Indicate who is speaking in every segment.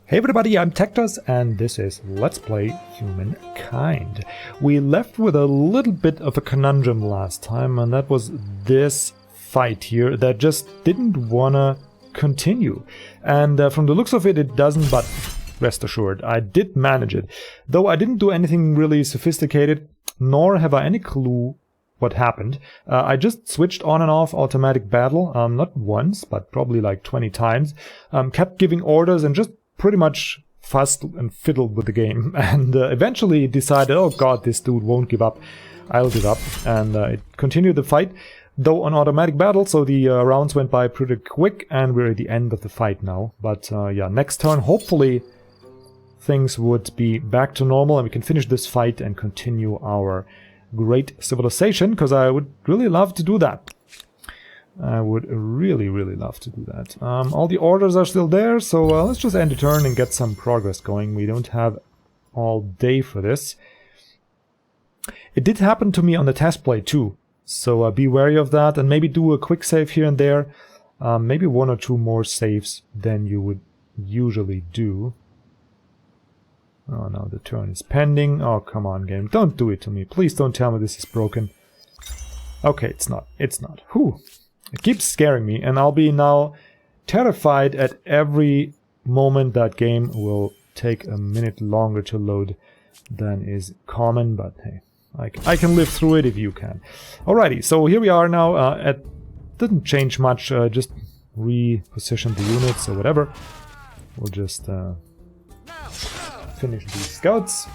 Speaker 1: Hey everybody, I'm TecToss and this is Let's Play Humankind. We left with a little bit of a conundrum last time, and that was this fight here that just didn't wanna continue. And from the looks of it, it doesn't, but rest assured, I did manage it. Though I didn't do anything really sophisticated, nor have I any clue what happened. I just switched on and off automatic battle, not once, but probably like 20 times. Kept giving orders and just pretty much fussed and fiddled with the game, and eventually decided, oh god, this dude won't give up, I'll give up, and it continued the fight, though on automatic battle, so the rounds went by pretty quick, and we're at the end of the fight now. But yeah, next turn, hopefully things would be back to normal, and we can finish this fight and continue our great civilization, because I would really love to do that. I would really love to do that. All the orders are still there, so let's just end the turn and get some progress going. We don't have all day for this. It did happen to me on the test play too, so be wary of that, and maybe do a quick save here and there. Maybe one or two more saves than you would usually do. Oh no, the turn is pending. Oh, come on, game. Don't do it to me. Please don't tell me this is broken. Okay, it's not. It's not. Whew. It keeps scaring me, and I'll be now terrified at every moment that game will take a minute longer to load than is common, but hey, I can live through it if you can. Alrighty, so here we are now. It didn't change much, just repositioned the units or whatever. We'll just finish these scouts,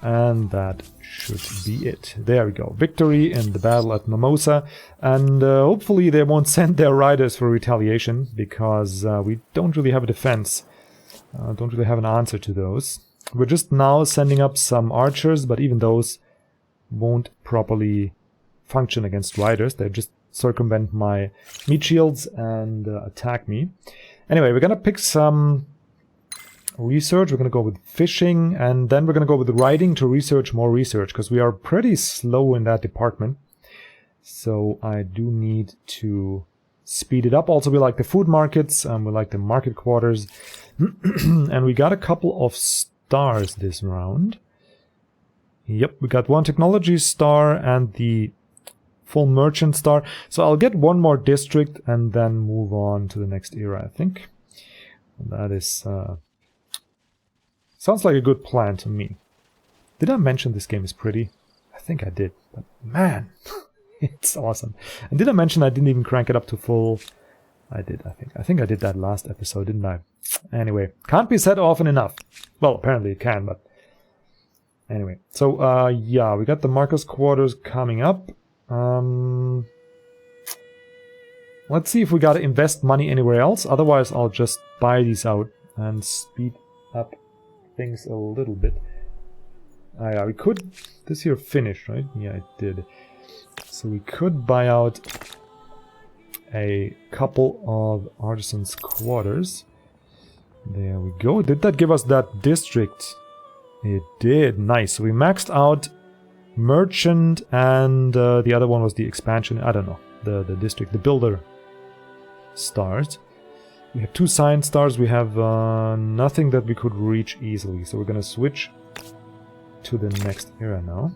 Speaker 1: and that should be it. There we go. Victory in the battle at Mimosa, and hopefully they won't send their riders for retaliation, because we don't really have a defense. Don't really have an answer to those. We're just now sending up some archers, but even those won't properly function against riders. They just circumvent my meat shields and attack me. Anyway, we're gonna pick some research. We're going to go with fishing, and then we're going to go with riding to research more research, because we are pretty slow in that department. So I do need to speed it up. Also, we like the food markets, we like the market quarters, and we got a couple of stars this round. Yep, we got one technology star and the full merchant star. So I'll get one more district and then move on to the next era, I think. And that is sounds like a good plan to me. Did I mention this game is pretty? I think I did, but man, it's awesome. And did I mention I didn't even crank it up to full? I did, I think. I think I did that last episode, didn't I? Anyway, can't be said often enough. Well, apparently it can, but anyway. So, yeah, we got the Marcus quarters coming up. Let's see if we gotta invest money anywhere else. Otherwise, I'll just buy these out and speed up things a little bit. Yeah, we could... This here finished, right? Yeah, it did. So we could buy out a couple of artisans' quarters. There we go. Did that give us that district? It did. Nice. So we maxed out merchant, and the other one was the expansion. I don't know. The district, the builder stars. We have two science stars, we have nothing that we could reach easily, so we're gonna switch to the next era now.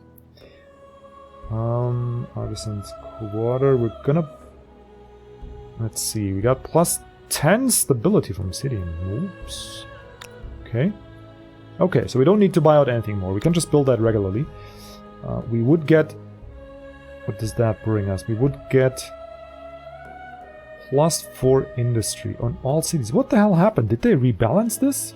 Speaker 1: Artisan's quarter, we're gonna... Let's see, we got plus 10 stability from city. Oops. Okay. Okay, so we don't need to buy out anything more, we can just build that regularly. We would get... What does that bring us? We would get... +4 industry on all cities. What the hell happened? Did they rebalance this?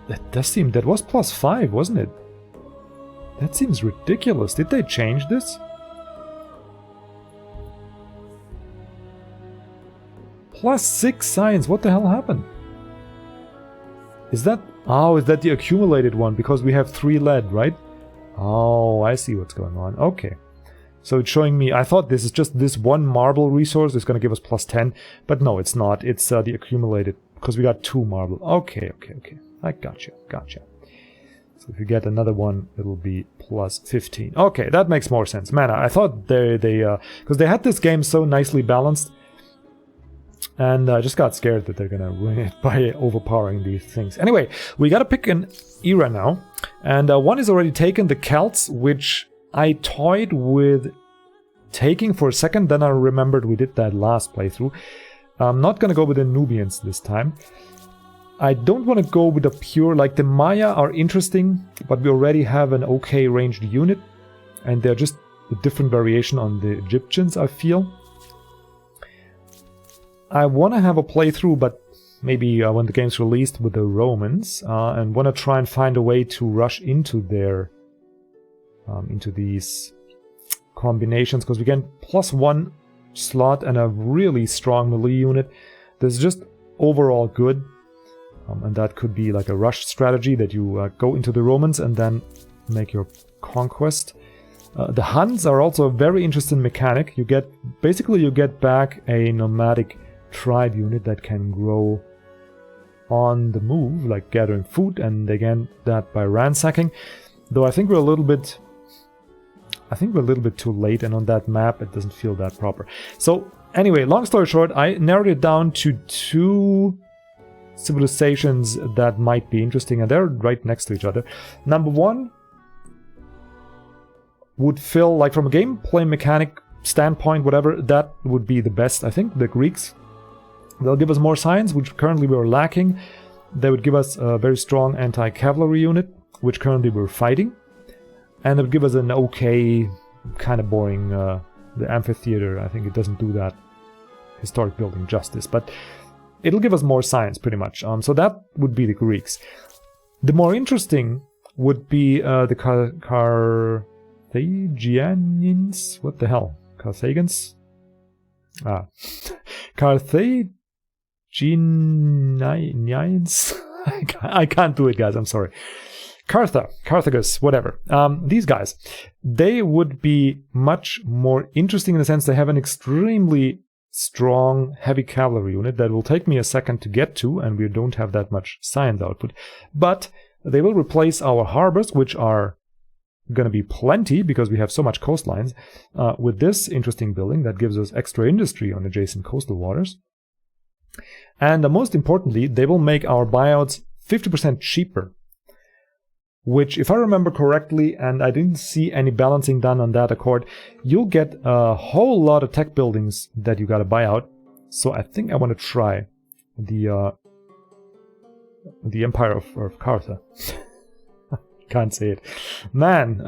Speaker 1: That does seem... That was +5, wasn't it? That seems ridiculous. Did they change this? +6 science. What the hell happened? Is that... Oh, is that the accumulated one? Because we have 3 lead, right? Oh, I see what's going on. Okay. So it's showing me, I thought this is just this one marble resource is going to give us +10, but no, it's not. It's the accumulated, because we got 2 marble. Okay. I gotcha. So if you get another one, it'll be +15. Okay, that makes more sense. Man, I thought they because they had this game so nicely balanced. And I just got scared that they're gonna ruin it by overpowering these things. Anyway, we gotta pick an era now. And one is already taken, the Celts, which I toyed with taking for a second. Then I remembered we did that last playthrough. I'm not gonna go with the Nubians this time. I don't want to go with a pure, like the Maya are interesting, but we already have an okay ranged unit. And they're just a different variation on the Egyptians, I feel. I want to have a playthrough, but maybe when the game's released, with the Romans, and want to try and find a way to rush into their into these combinations, because we get +1 slot and a really strong melee unit that's just overall good, and that could be like a rush strategy that you go into the Romans and then make your conquest. The Huns are also a very interesting mechanic. You get back a nomadic tribe unit that can grow on the move, like gathering food, and again that by ransacking. Though I think we're a little bit too late, and on that map it doesn't feel that proper. So anyway, long story short, I narrowed it down to 2 civilizations that might be interesting, and they're right next to each other. Number 1 would feel like, from a gameplay mechanic standpoint, whatever, that would be the best. I think the Greeks, they'll give us more science, which currently we're lacking. They would give us a very strong anti-cavalry unit, which currently we're fighting. And it would give us an okay, kind of boring, the amphitheater. I think it doesn't do that historic building justice, but it'll give us more science, pretty much. So that would be the Greeks. The more interesting would be the Carthaginians. What the hell? Carthagins? Carthaginians? I can't do it, guys. I'm sorry. Carthagus, whatever. These guys, they would be much more interesting in the sense they have an extremely strong heavy cavalry unit that will take me a second to get to, and we don't have that much science output. But they will replace our harbors, which are going to be plenty because we have so much coastlines, with this interesting building that gives us extra industry on adjacent coastal waters. And most importantly, they will make our buyouts 50% cheaper, which, if I remember correctly, and I didn't see any balancing done on that accord, you'll get a whole lot of tech buildings that you gotta buy out. So I think I want to try the Empire of Cartha. Can't say it. Man,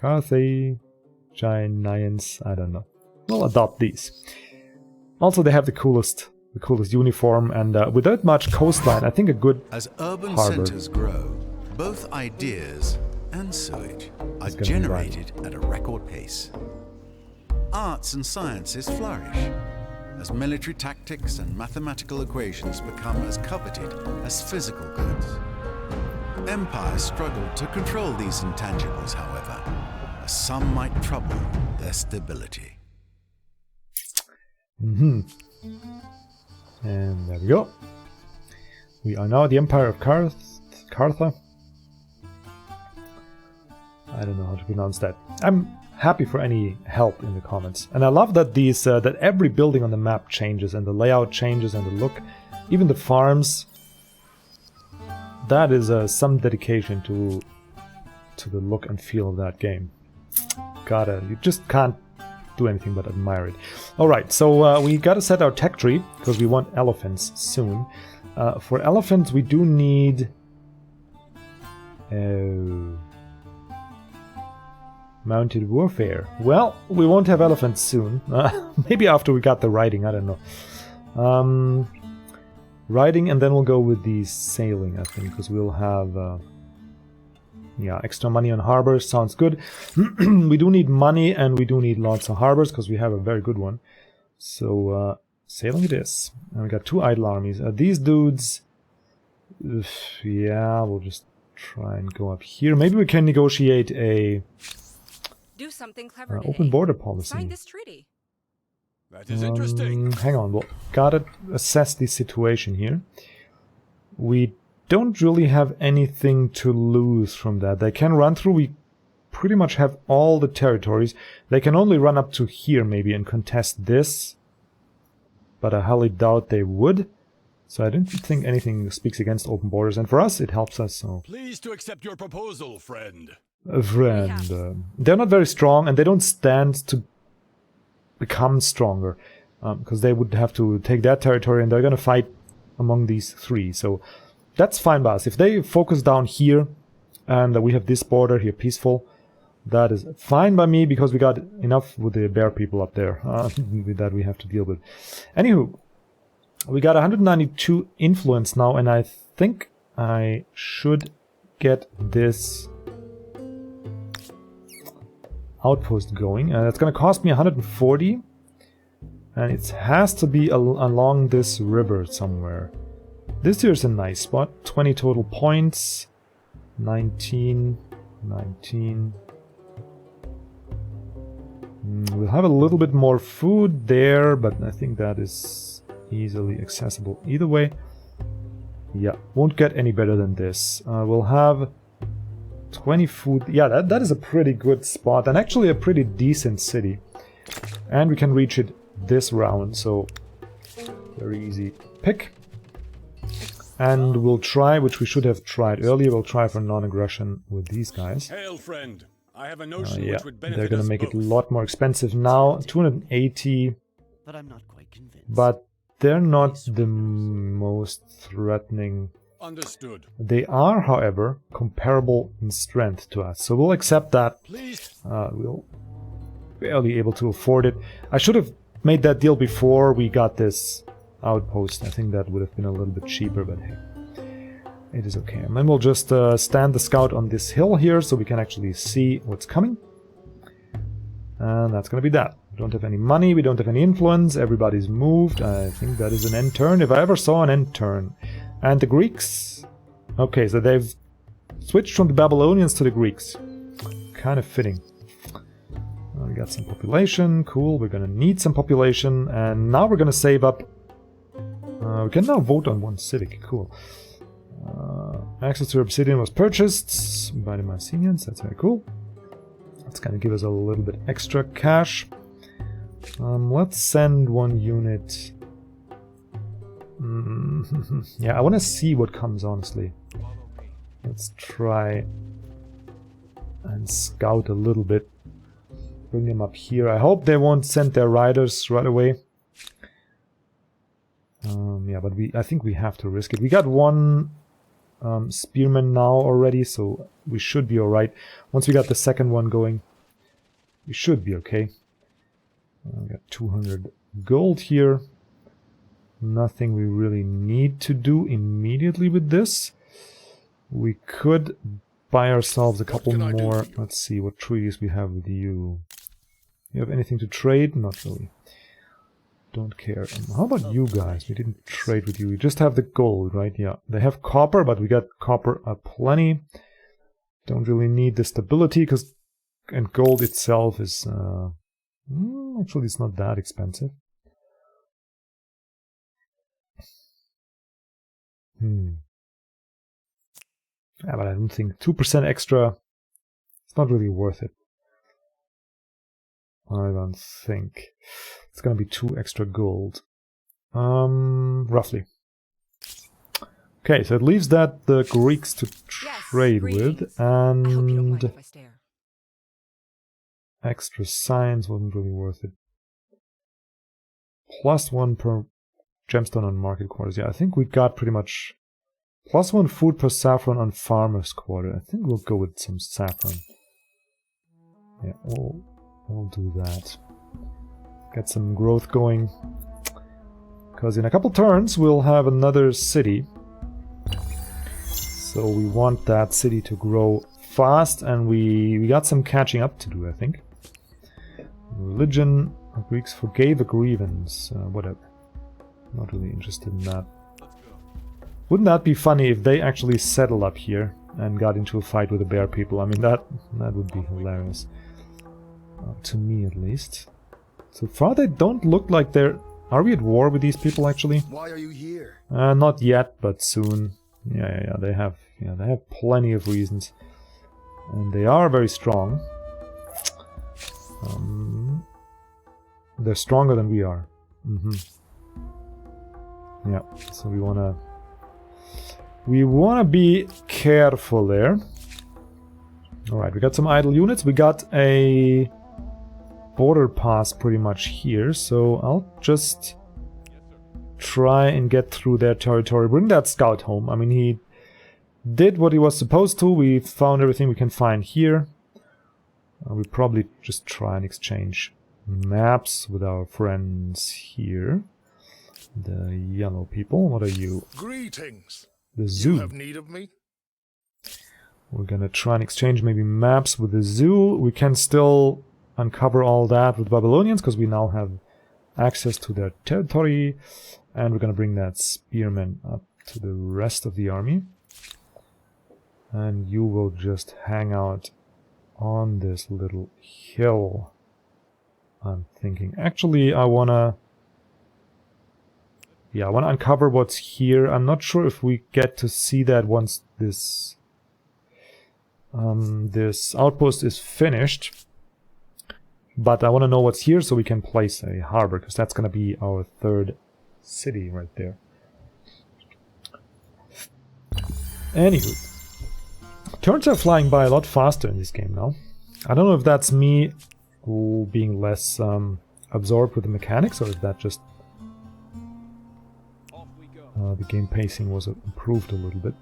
Speaker 1: Carthaginians, I don't know. We'll adopt these. Also, they have the coolest uniform, and with that much coastline, I think a good
Speaker 2: As urban
Speaker 1: harbor
Speaker 2: centers grow, both ideas and sewage are generated at a record pace. Arts and sciences flourish as military tactics and mathematical equations become as coveted as physical goods. Empires struggle to control these intangibles, however, as some might trouble their stability.
Speaker 1: And there we go. We are now the Empire of Cartha. I don't know how to pronounce that. I'm happy for any help in the comments. And I love that these that every building on the map changes, and the layout changes, and the look. Even the farms. That is some dedication to the look and feel of that game. You just can't do anything but admire it. Alright, so we gotta set our tech tree, because we want elephants soon. For elephants, we do need... mounted warfare. Well, we won't have elephants soon. Maybe after we got the riding, I don't know. Riding, and then we'll go with the sailing, I think, because we'll have... yeah, extra money on harbors, sounds good. We do need money, and we do need lots of harbors, because we have a very good one. So, sailing it is. And we got 2 idle armies. These dudes... yeah, we'll just try and go up here. Maybe we can negotiate a...
Speaker 3: Do something clever
Speaker 1: open border policy.
Speaker 3: Sign this treaty.
Speaker 4: That is interesting.
Speaker 1: Hang on, we'll gotta assess the situation here. We don't really have anything to lose from that. They can run through. We pretty much have all the territories. They can only run up to here maybe and contest this. but I highly doubt they would. So I don't think anything speaks against open borders, and for us it helps us. So
Speaker 4: Pleased to accept your proposal, friend.
Speaker 1: a friend. They're not very strong, and they don't stand to become stronger, because they would have to take that territory, and they're going to fight among these three. So that's fine by us. If they focus down here, and we have this border here peaceful, that is fine by me, because we got enough with the bear people up there that we have to deal with. Anywho, we got 192 influence now, and I think I should get this outpost going. It's going to cost me 140, and it has to be along this river somewhere. This here is a nice spot. 20 total points. 19. We'll have a little bit more food there, but I think that is easily accessible either way. Yeah, won't get any better than this. We'll have 20 food. Yeah, that is a pretty good spot, and actually a pretty decent city. And we can reach it this round, so very easy pick. And we'll try, which we should have tried earlier, we'll try for non-aggression with these guys.
Speaker 4: Hail, friend. I have a notion
Speaker 1: Yeah,
Speaker 4: which would benefit
Speaker 1: they're gonna
Speaker 4: us
Speaker 1: make it a
Speaker 4: both.
Speaker 1: lot more expensive now. 280,
Speaker 5: But I'm not quite convinced.
Speaker 1: but they're not the most threatening.
Speaker 4: Understood.
Speaker 1: They are, however, comparable in strength to us, so we'll accept that.
Speaker 4: Please.
Speaker 1: We'll barely able to afford it. I should have made that deal before we got this outpost. I think that would have been a little bit cheaper, but hey, it is okay. And then we'll just stand the scout on this hill here so we can actually see what's coming. And that's gonna be that. We don't have any money, we don't have any influence, everybody's moved. I think that is an end turn, if I ever saw an end turn. And the Greeks... Okay, so they've switched from the Babylonians to the Greeks. Kind of fitting. We got some population, cool, we're gonna need some population, and now we're gonna save up. We can now vote on one civic, cool. Access to obsidian was purchased by the Mycenaeans, that's very cool. That's gonna give us a little bit extra cash. Let's send one unit. Yeah, I want to see what comes, honestly. Let's try and scout a little bit. Bring them up here. I hope they won't send their riders right away. Yeah, but I think we have to risk it. We got one spearman now already, so we should be alright. Once we got the second one going, we should be okay. We got 200 gold here. Nothing we really need to do immediately with this. We could buy ourselves a couple more. Let's see what treaties we have with you. You have anything to trade? Not really. Don't care. How about you guys? We didn't trade with you. We just have the gold, right? Yeah. They have copper, but we got copper aplenty. Don't really need the stability, because and gold itself is actually it's not that expensive. Yeah, but I don't think 2% extra, it's not really worth it. I don't think. It's gonna be 2 extra gold. Roughly. Okay, so it leaves that the Greeks to trade with, and extra science wasn't really worth it. +1 per gemstone on market quarters. Yeah, I think we got pretty much +1 food per saffron on farmer's quarter. I think we'll go with some saffron. Yeah, we'll do that. Get some growth going. Because in a couple turns we'll have another city. So we want that city to grow fast, and we got some catching up to do, I think. Religion. Greeks forgave a grievance. Whatever. Not really interested in that. Wouldn't that be funny if they actually settled up here and got into a fight with the bear people? I mean, that would be hilarious. To me, at least. So far, they don't look like they're... Are we at war with these people, actually?
Speaker 6: Why are you here?
Speaker 1: Not yet, but soon. Yeah, they have plenty of reasons. And they are very strong. They're stronger than we are. Yeah, so we wanna be careful there. Alright, we got some idle units. We got a border pass pretty much here, so I'll just try and get through their territory. Bring that scout home. I mean, he did what he was supposed to. We found everything we can find here. We'll probably just try and exchange maps with our friends here. The yellow people. What are you?
Speaker 6: Greetings.
Speaker 1: The zoo.
Speaker 6: You have need of me?
Speaker 1: We're gonna try and exchange maybe maps with the zoo. We can still uncover all that with Babylonians because we now have access to their territory. And we're gonna bring that spearman up to the rest of the army. And you will just hang out on this little hill. I'm thinking. Actually, I wanna uncover what's here. I'm not sure if we get to see that once this this outpost is finished. But I want to know what's here so we can place a harbor, because that's going to be our third city right there. Anywho, turns are flying by a lot faster in this game now. I don't know if that's me being less absorbed with the mechanics, or if that just the game pacing was improved a little bit.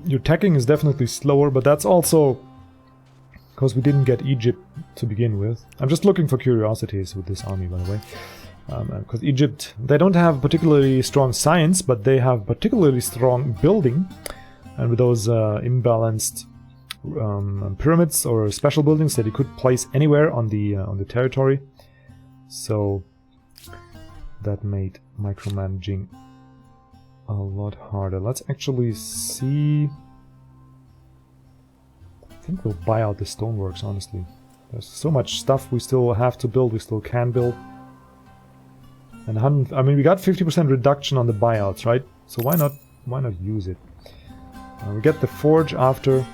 Speaker 1: Your teching is definitely slower, but that's also because we didn't get Egypt to begin with. I'm just looking for curiosities with this army, by the way. Because Egypt, they don't have particularly strong science, but they have particularly strong building. And with those imbalanced pyramids or special buildings that you could place anywhere on the territory, so that made micromanaging a lot harder. Let's actually see. I think we'll buy out the stoneworks, honestly. There's so much stuff we still have to build, we still can build. And I mean, we got 50% reduction on the buyouts, right? So why not use it? We get the forge after.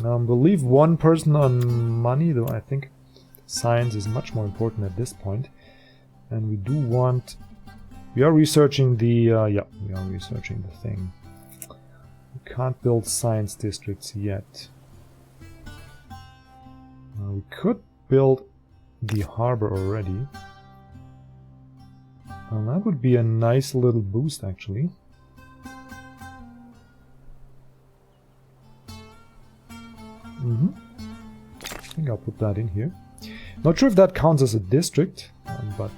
Speaker 1: We'll leave one person on money, though I think science is much more important at this point. And we do want... We are researching the... yeah, we are researching the thing. We can't build science districts yet. We could build the harbor already. And that would be a nice little boost, actually. I think I'll put that in here. Not sure if that counts as a district, but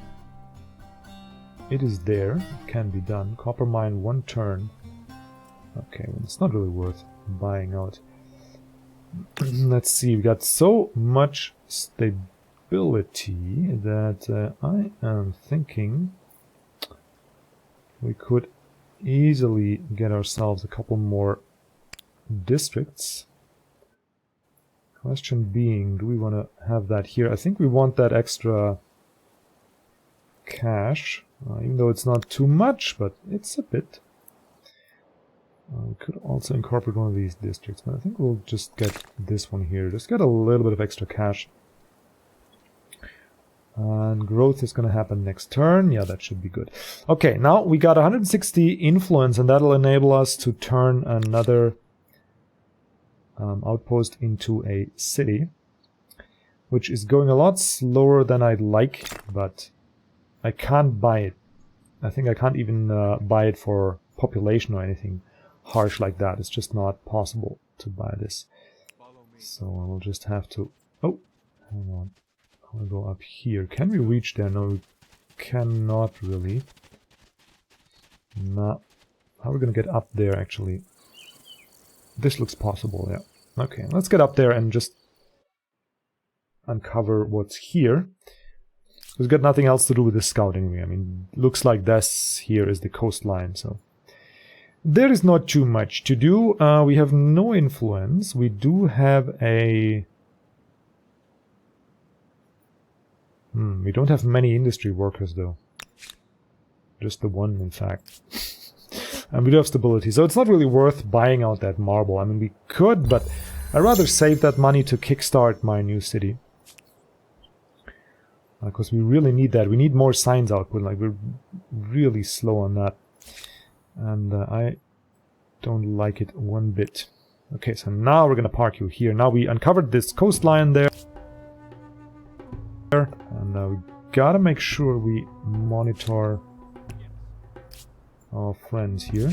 Speaker 1: it is there. It can be done. Copper mine, 1 turn. Okay, well, it's not really worth buying out. Let's see, we got so much stability that I am thinking we could easily get ourselves a couple more districts. Question being, do we want to have that here? I think we want that extra cash, even though it's not too much, but it's a bit. We could also incorporate one of these districts, but I think we'll just get this one here. Just get a little bit of extra cash. And growth is going to happen next turn. Yeah, that should be good. Okay, now we got 160 influence, and that'll enable us to turn another outpost into a city, which is going a lot slower than I'd like, but I can't buy it. I think I can't even buy it for population or anything harsh like that. It's just not possible to buy this. So I will just have to... Oh, hang on. I'll go up here. Can we reach there? No, we cannot really. No. How are we going to get up there, actually? This looks possible, yeah. Okay, let's get up there and just uncover what's here. We've got nothing else to do with the scouting. I mean, looks like this here is the coastline, so... There is not too much to do. We have no influence. We do have a... we don't have many industry workers, though. Just the one, in fact. And we do have stability, so it's not really worth buying out that marble. I mean, we could, but I'd rather save that money to kickstart my new city. Because we really need that. We need more science output. Like, we're really slow on that. And I don't like it one bit. Okay, so now we're gonna park you here. Now we uncovered this coastline there. And we gotta make sure we monitor our friends here.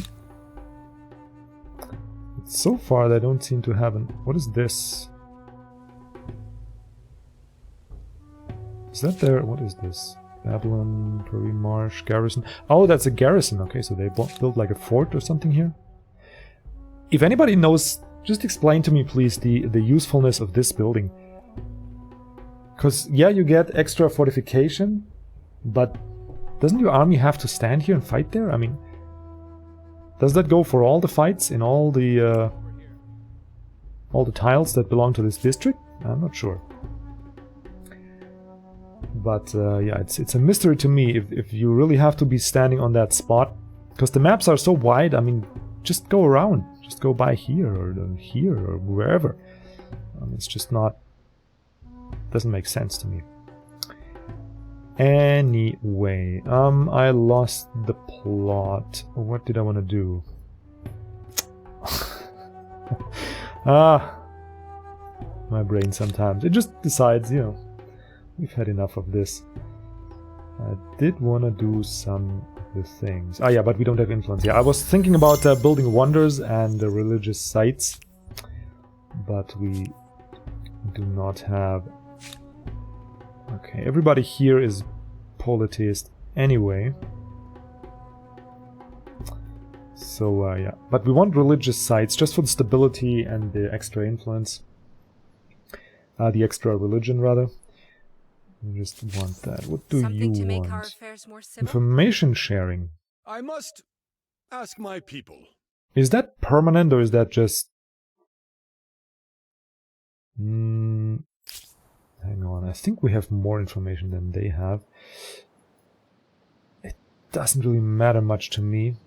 Speaker 1: But so far they don't seem to have an... What is this? Is that their... What is this? Babylon, Prairie Marsh, Garrison. Oh, that's a garrison. Okay, so they built like a fort or something here. If anybody knows, just explain to me please the usefulness of this building. Because, yeah, you get extra fortification, but doesn't your army have to stand here and fight there? I mean, does that go for all the fights in all the tiles that belong to this district? I'm not sure. But, yeah, it's a mystery to me if you really have to be standing on that spot. Because the maps are so wide, I mean, just go around. Just go by here or wherever. It's just not... Doesn't make sense to me. Anyway, I lost the plot. What did I want to do? My brain sometimes. It just decides, you know, we've had enough of this. I did want to do some of the things. Ah, yeah, but we don't have influence. Yeah, I was thinking about building wonders and religious sites, but we do not have... Okay, everybody here is polytheist anyway. So, yeah. But we want religious sites just for the stability and the extra influence. The extra religion, rather. We just want that. What do
Speaker 3: Something
Speaker 1: you
Speaker 3: to make
Speaker 1: want?
Speaker 3: our affairs more civil?
Speaker 1: Information sharing.
Speaker 4: I must ask my people.
Speaker 1: Is that permanent or is that just... Hang on, I think we have more information than they have. It doesn't really matter much to me.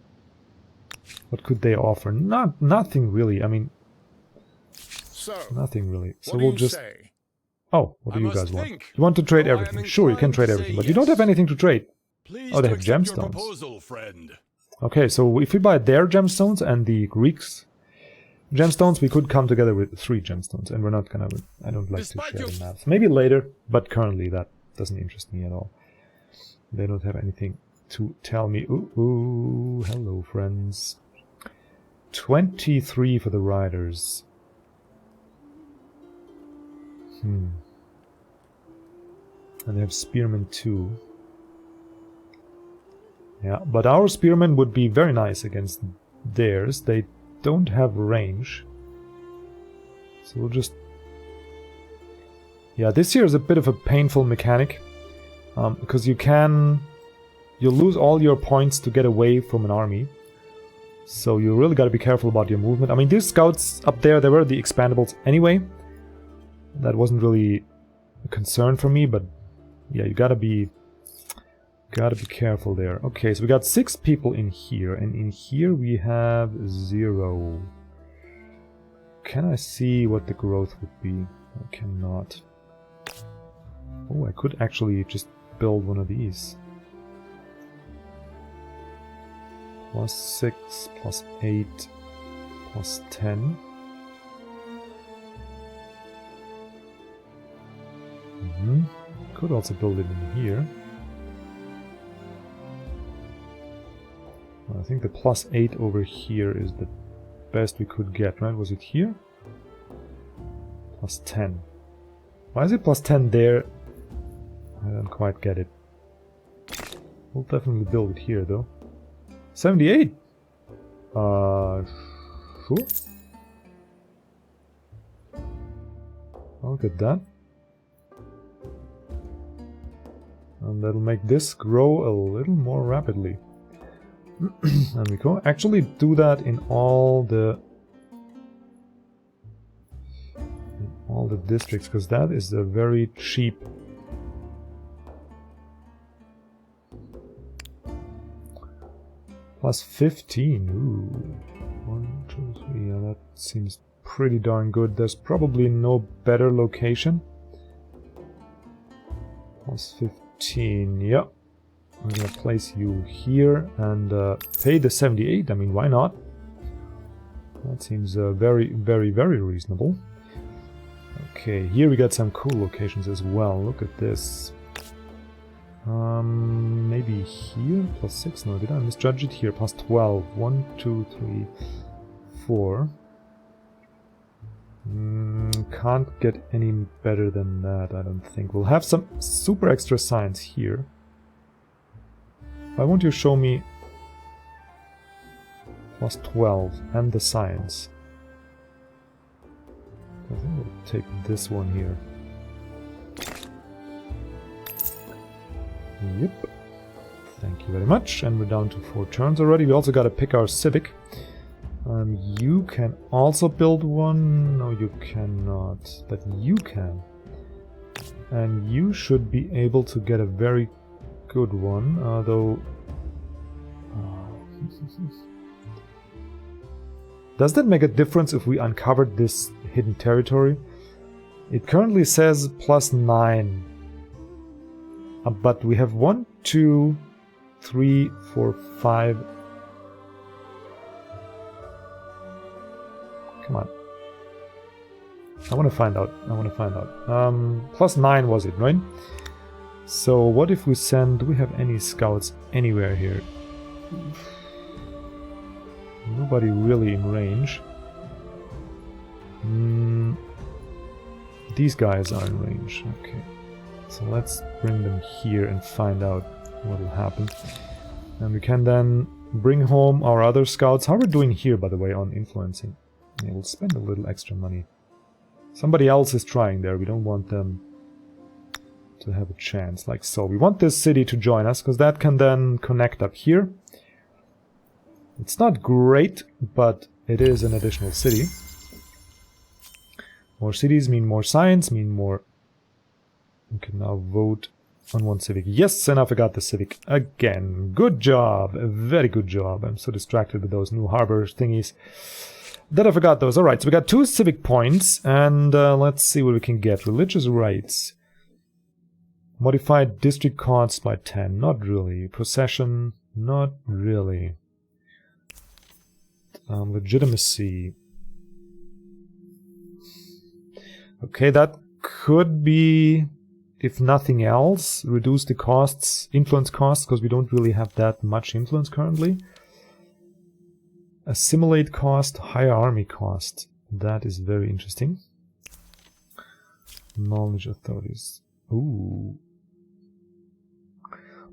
Speaker 1: What could they offer? Nothing really. I mean,
Speaker 4: So,
Speaker 1: nothing really. So
Speaker 4: what do
Speaker 1: we'll
Speaker 4: you
Speaker 1: just...
Speaker 4: say?
Speaker 1: Oh, what do
Speaker 4: I
Speaker 1: you
Speaker 4: must
Speaker 1: guys want?
Speaker 4: think.
Speaker 1: You want to trade
Speaker 4: Though I am
Speaker 1: everything? Sure, you can
Speaker 4: inclined
Speaker 1: trade
Speaker 4: to
Speaker 1: everything,
Speaker 4: say
Speaker 1: but you don't
Speaker 4: yes.
Speaker 1: have anything to trade.
Speaker 4: Please
Speaker 1: Oh, they
Speaker 4: to
Speaker 1: have
Speaker 4: accept your
Speaker 1: gemstones.
Speaker 4: proposal, friend.
Speaker 1: Okay, so if we buy their gemstones and the Greeks' gemstones, we could come together with 3 gemstones, and we're not gonna... I don't like
Speaker 4: Despite
Speaker 1: to share
Speaker 4: your-
Speaker 1: the math. Maybe later, but currently that doesn't interest me at all. They don't have anything to tell me. Ooh, hello friends. 23 for the riders. And they have spearmen too. Yeah, but our spearmen would be very nice against theirs. They don't have range. So we'll just... Yeah, this here is a bit of a painful mechanic. Because you'll lose all your points to get away from an army. So you really gotta be careful about your movement. I mean, these scouts up there, they were the expandables anyway. That wasn't really a concern for me, but yeah, you gotta be careful there. Okay, so we got 6 people in here, and in here we have 0. Can I see what the growth would be? I cannot. Oh, I could actually just build one of these. +6, +8, +10. Could also build it in here. I think the +8 over here is the best we could get, right? Was it here? +10. Why is it +10 there? I don't quite get it. We'll definitely build it here, though. 78! Sure. I'll get that. And that'll make this grow a little more rapidly. And we can actually do that in all the districts, because that is a very cheap +15. Ooh. 1, 2, 3. Yeah, that seems pretty darn good. There's probably no better location. +15. Yep. I'm gonna place you here and pay the 78. I mean, why not? That seems very, very, very reasonable. Okay, here we got some cool locations as well. Look at this. Maybe here? +6? No, did I misjudge it? Here, +12. 1, 2, 3, 4. Can't get any better than that, I don't think. We'll have some super extra science here. Why won't you show me +12 and the science? I think we'll take this one here. Yep. Thank you very much. And we're down to 4 turns already. We also got to pick our civic. You can also build one. No, you cannot. But you can. And you should be able to get a very good one. Though... Does that make a difference if we uncovered this hidden territory? It currently says +9. But we have 1, 2, 3, 4, 5. Come on. I want to find out. I want to find out. +9 was it, right? So what if we send... Do we have any scouts anywhere here? Nobody really in range. These guys are in range. Okay. So let's bring them here and find out what will happen. And we can then bring home our other scouts. How are we doing here, by the way, on influencing? Yeah, we'll spend a little extra money. Somebody else is trying there. We don't want them to have a chance, like so. We want this city to join us, because that can then connect up here. It's not great, but it is an additional city. More cities mean more science, mean more... We can now vote on one civic. Yes, and I forgot the civic again. Good job. A very good job. I'm so distracted with those new harbor thingies that I forgot those. Alright, so we got 2 civic points, and let's see what we can get. Religious rights. Modified district costs by 10. Not really. Procession. Not really. Legitimacy. Okay, that could be, if nothing else, reduce the costs, influence costs, because we don't really have that much influence currently. Assimilate cost, higher army cost. That is very interesting. Knowledge authorities. Ooh.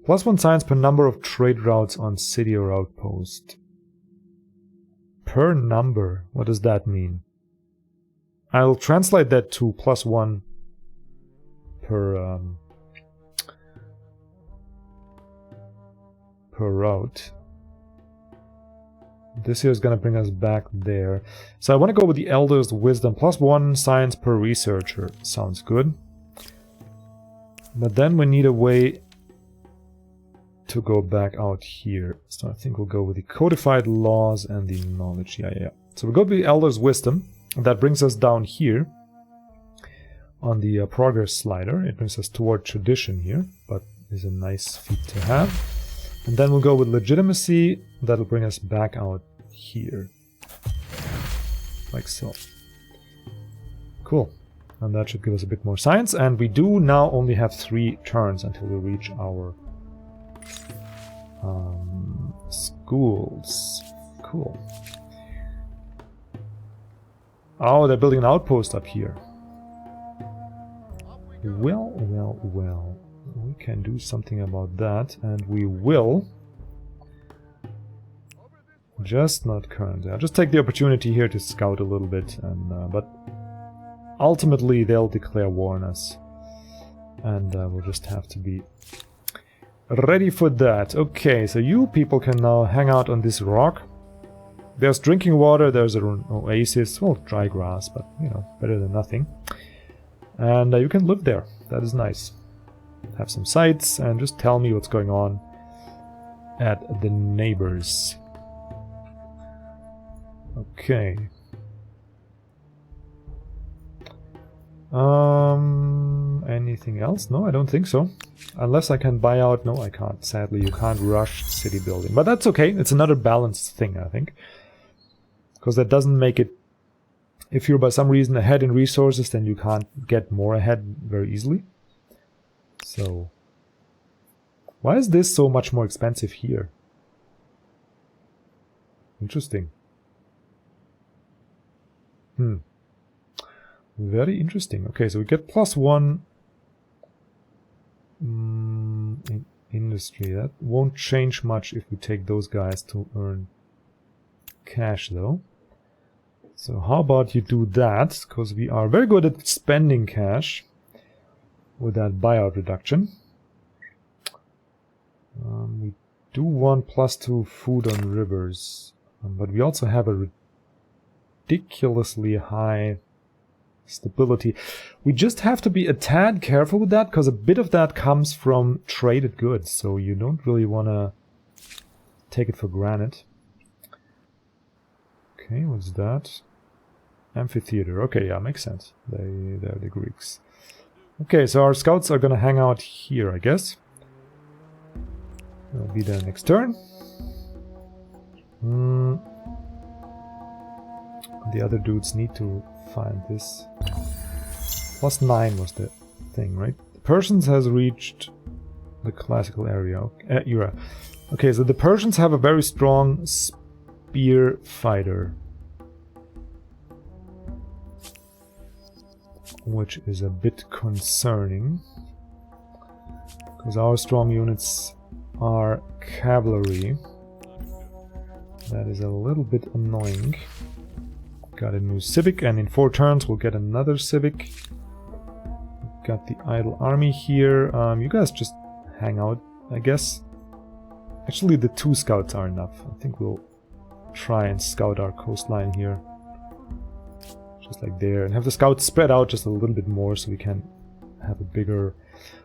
Speaker 1: +1 science per number of trade routes on city or outpost. Per number. What does that mean? I'll translate that to +1 per route. This here is going to bring us back there. So I want to go with the Elder's Wisdom. +1 science per researcher. Sounds good. But then we need a way to go back out here. So I think we'll go with the Codified Laws and the Knowledge. Yeah. So we'll go with the Elder's Wisdom. That brings us down here on the progress slider. It brings us toward tradition here, but is a nice feat to have. And then we'll go with legitimacy. That'll bring us back out here. Like so. Cool. And that should give us a bit more science. And we do now only have 3 turns until we reach our schools. Cool. Oh, they're building an outpost up here. Well. We can do something about that, and we will. Just not currently. I'll just take the opportunity here to scout a little bit, and but ultimately they'll declare war on us. And we'll just have to be ready for that. Okay, so you people can now hang out on this rock. There's drinking water, there's an oasis, well, dry grass, but, you know, better than nothing. And you can live there. That is nice. Have some sights, and just tell me what's going on at the neighbors. Okay. anything else? No, I don't think so. Unless I can buy out... No, I can't. Sadly, you can't rush city building. But that's okay. It's another balanced thing, I think. Because that doesn't make it... If you're by some reason ahead in resources, then you can't get more ahead very easily. So... Why is this so much more expensive here? Interesting. Very interesting. Okay, so we get +1 in industry. That won't change much if we take those guys to earn cash, though. So how about you do that? Because we are very good at spending cash with that buyout reduction. We do want +2 food on rivers, but we also have a ridiculously high stability. We just have to be a tad careful with that, because a bit of that comes from traded goods, so you don't really want to take it for granted. Okay, what's that? Amphitheater. Okay, yeah, makes sense. They're the Greeks. Okay, so our scouts are gonna hang out here, I guess. They'll be there next turn. The other dudes need to find this. +9 was the thing, right? The Persians has reached the classical era. Okay, so the Persians have a very strong spear fighter, which is a bit concerning, because our strong units are cavalry. That is a little bit annoying. Got a new civic, and in 4 turns we'll get another civic. Got the idle army here. You guys just hang out, I guess. Actually, the 2 scouts are enough. I think we'll try and scout our coastline here. Just like there. And have the scouts spread out just a little bit more so we can have a bigger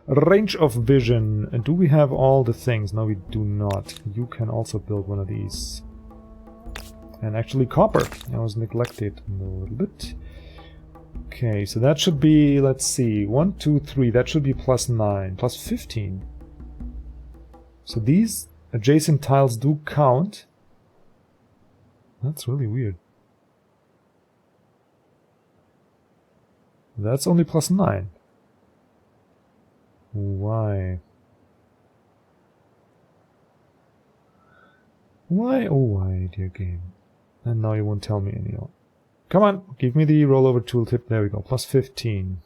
Speaker 1: range of vision. And do we have all the things? No, we do not. You can also build one of these. And actually copper. I was neglected a little bit. Okay, so that should be, let's see, 1, 2, 3. That should be +9, +15. So these adjacent tiles do count. That's really weird. That's only +9. Why? Why, oh why, dear game? And now you won't tell me anymore. Come on, give me the rollover tooltip. There we go, +15.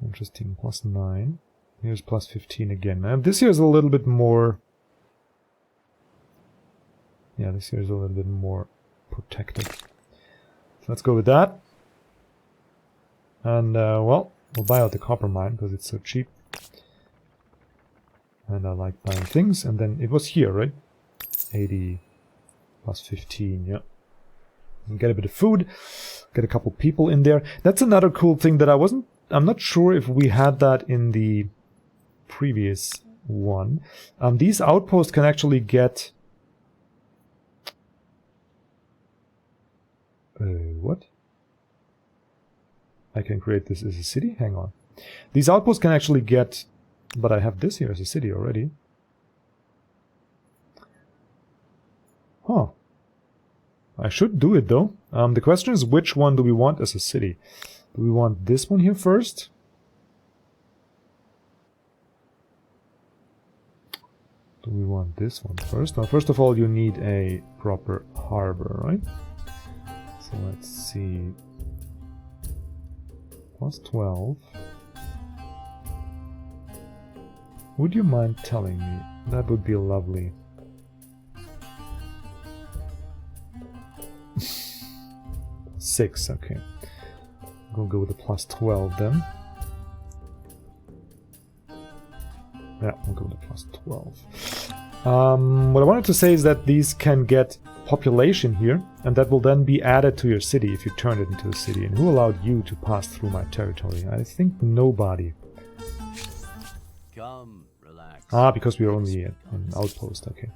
Speaker 1: Interesting, +9. Here's +15 again. And this here is a little bit more... Yeah, this here is a little bit more protected. So let's go with that. And, well, we'll buy out the copper mine because it's so cheap. And I like buying things. And then it was here, right? 80 +15, yeah. And get a bit of food, get a couple people in there. That's another cool thing that I'm not sure if we had that in the previous one. These outposts can actually get... what? I can create this as a city? Hang on. These outposts can actually get... But I have this here as a city already. Huh. I should do it though. The question is, which one do we want as a city? Do we want this one here first? Do we want this one first? Now, first of all, you need a proper harbor, right? So let's see. +12. Would you mind telling me? That would be lovely. +6, okay. We'll go with the +12 then. Yeah, we'll go with the +12. What I wanted to say is that these can get population here, and that will then be added to your city if you turn it into a city. And who allowed you to pass through my territory? I think nobody.
Speaker 5: Come, relax.
Speaker 1: Ah, because we are only an outpost, okay.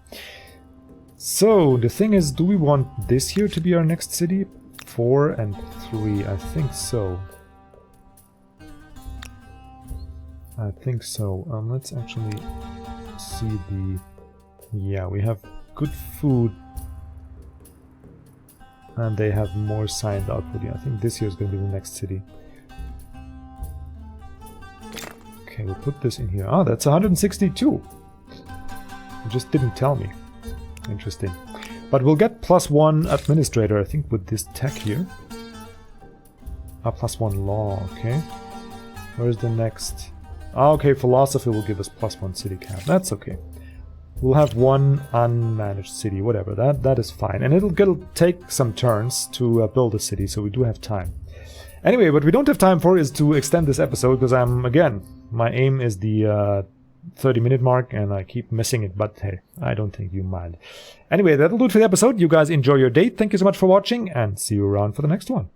Speaker 1: So, the thing is, do we want this here to be our next city? 4 and 3, I think so. I think so. Let's actually see the... Yeah, we have good food. And they have more signed output. Yeah, I think this here is going to be the next city. Okay, we'll put this in here. Ah, that's 162. You just didn't tell me. Interesting. But we'll get +1 administrator, I think, with this tech here. Ah, +1 law, okay. Where's the next? Ah, okay, philosophy will give us +1 city cap. That's okay. We'll have 1 unmanaged city, whatever. That is fine. And it'll take some turns to build a city, so we do have time. Anyway, what we don't have time for is to extend this episode, because again, my aim is the 30-minute mark, and I keep missing it, but hey, I don't think you mind. Anyway, that'll do it for the episode. You guys enjoy your day. Thank you so much for watching, and see you around for the next one.